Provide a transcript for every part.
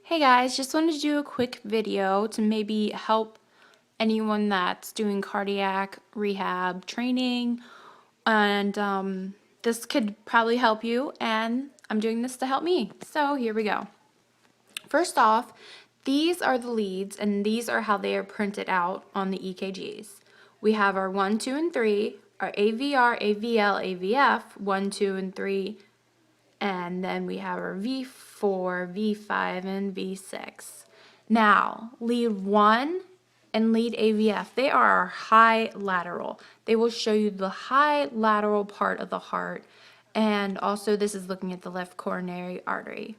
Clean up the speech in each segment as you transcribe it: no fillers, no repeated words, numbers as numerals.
Hey guys, just wanted to do a quick video to maybe help anyone that's doing cardiac rehab training, and this could probably help you, and I'm doing this to help me. So here we go. First off, these are the leads, and these are how they are printed out on the EKGs. We have our 1, 2, and 3, our AVR, AVL, AVF, 1, 2, and 3, and then we have our V4, V5, and V6. Now, lead 1 and lead AVF, they are our high lateral. They will show you the high lateral part of the heart, and also this is looking at the left coronary artery.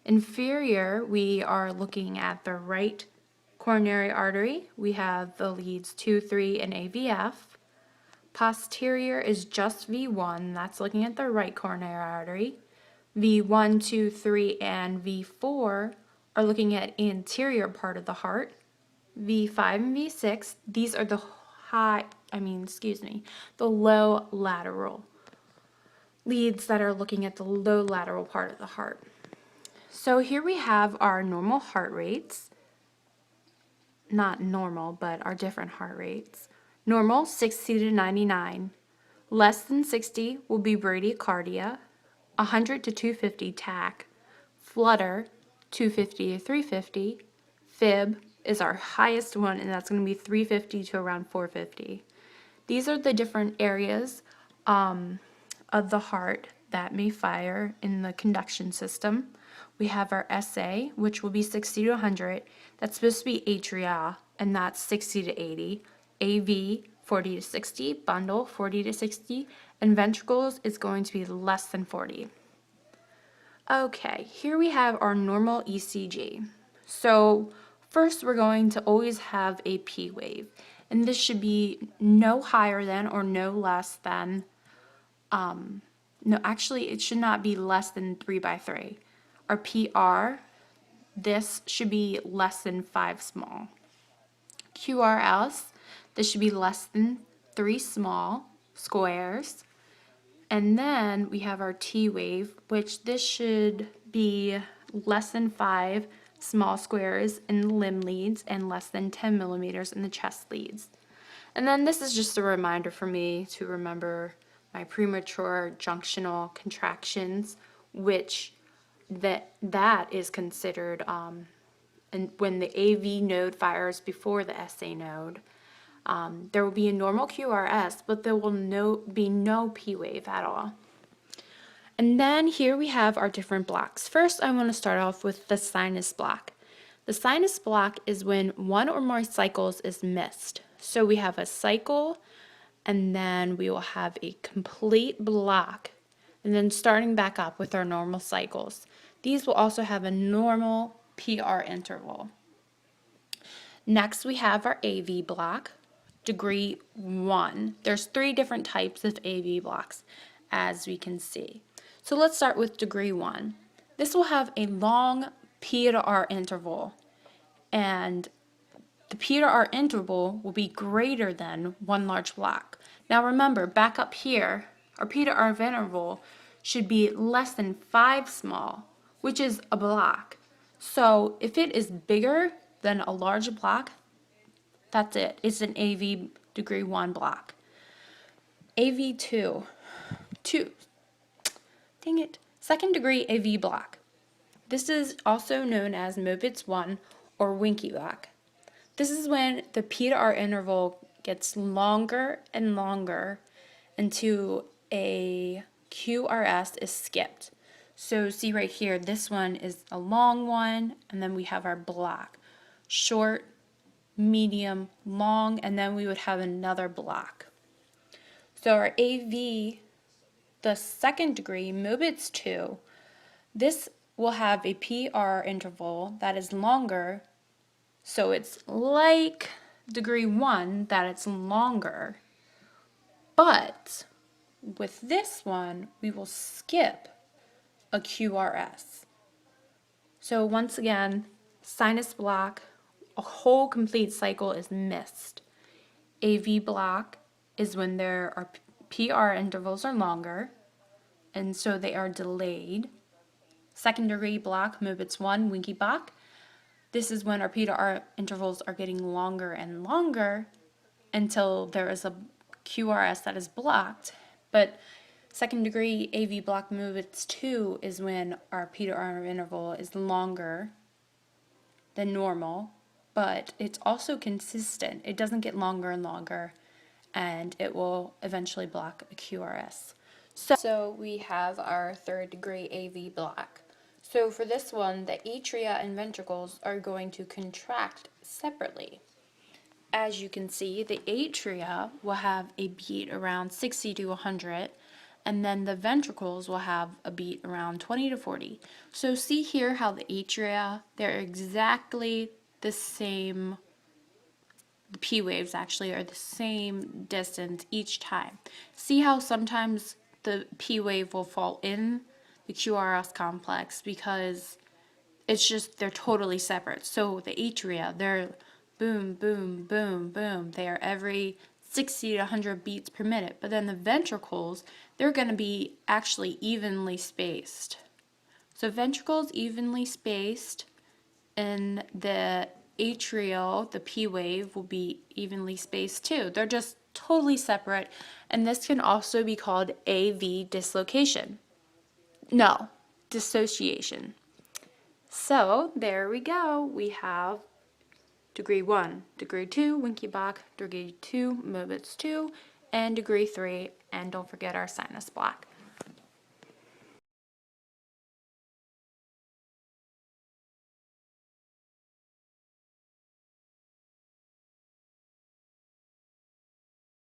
Inferior, we are looking at the right coronary artery. We have the leads 2, 3, and AVF. Posterior is just V1, that's looking at the right coronary artery. V1, 2, 3, and V4 are looking at anterior part of the heart. V5 and V6, these are the the low lateral leads that are looking at the low lateral part of the heart. So here we have our normal heart rates. Not normal, but our different heart rates. Normal, 60 to 99. Less than 60 will be bradycardia. 100 to 250 tach. Flutter, 250 to 350. Fib is our highest one, and that's going to be 350 to around 450. These are the different areas of the heart that may fire in the conduction system. We have our SA, which will be 60 to 100. That's supposed to be atria, and that's 60 to 80. AV, 40 to 60. Bundle, 40 to 60. And ventricles is going to be less than 40. Okay, here we have our normal ECG. So first we're going to always have a P wave, and this should be no higher than or no less than, no, actually it should not be less than 3/3. Our PR, this should be less than 5 small. QRS, this should be less than 3 small squares. And then we have our T wave, which this should be less than 5 small squares in the limb leads and less than 10 millimeters in the chest leads. And then this is just a reminder for me to remember my premature junctional contractions, which that is considered and when the AV node fires before the SA node. There will be a normal QRS, but there will be no P wave at all. And then here we have our different blocks. First, I want to start off with the sinus block. The sinus block is when one or more cycles is missed. So we have a cycle, and then we will have a complete block, and then starting back up with our normal cycles. These will also have a normal PR interval. Next, we have our AV block, degree 1. There's 3 different types of AV blocks, as we can see. So let's start with degree 1. This will have a long P to R interval, and the P to R interval will be greater than 1 large block. Now remember, back up here, our P to R interval should be less than 5 small, which is a block. So if it is bigger than a large block, that's it. It's an AV degree 1 block. AV2, second degree AV block. This is also known as Mobitz 1 or Winky block. This is when the P to R interval gets longer and longer until a QRS is skipped. So see right here, this one is a long one, and then we have our block. Short, medium, long, and then we would have another block. So our AV, the second degree, Mobitz 2, this will have a PR interval that is longer, so it's like degree 1, that it's longer, but with this one, we will skip a QRS. So once again, sinus block, a whole complete cycle is missed. AV block is when there are PR intervals are longer, and so they are delayed. Second degree block, Mobitz 1, Winky block, This is when our P to R intervals are getting longer and longer until there is a QRS that is blocked. But second degree AV block movements 2 is when our P to R interval is longer than normal, but it's also consistent. It doesn't get longer and longer, and it will eventually block a QRS. So we have our third degree AV block. So for this one, the atria and ventricles are going to contract separately. As you can see, the atria will have a beat around 60 to 100, and then the ventricles will have a beat around 20 to 40. So see here how the atria, they're exactly the same, the P waves actually are the same distance each time. See how sometimes the P wave will fall in the QRS complex because it's just, they're totally separate. So the atria, they're boom, boom, boom, boom. They are every 60 to 100 beats per minute. But then the ventricles, they're going to be actually evenly spaced. So ventricles evenly spaced, and the atrial, the P wave, will be evenly spaced too. They're just totally separate, and this can also be called AV dislocation. No, dissociation. So there we go. We have degree 1, degree 2, Winky block, degree 2, Mobitz 2, and degree 3, and don't forget our sinus block.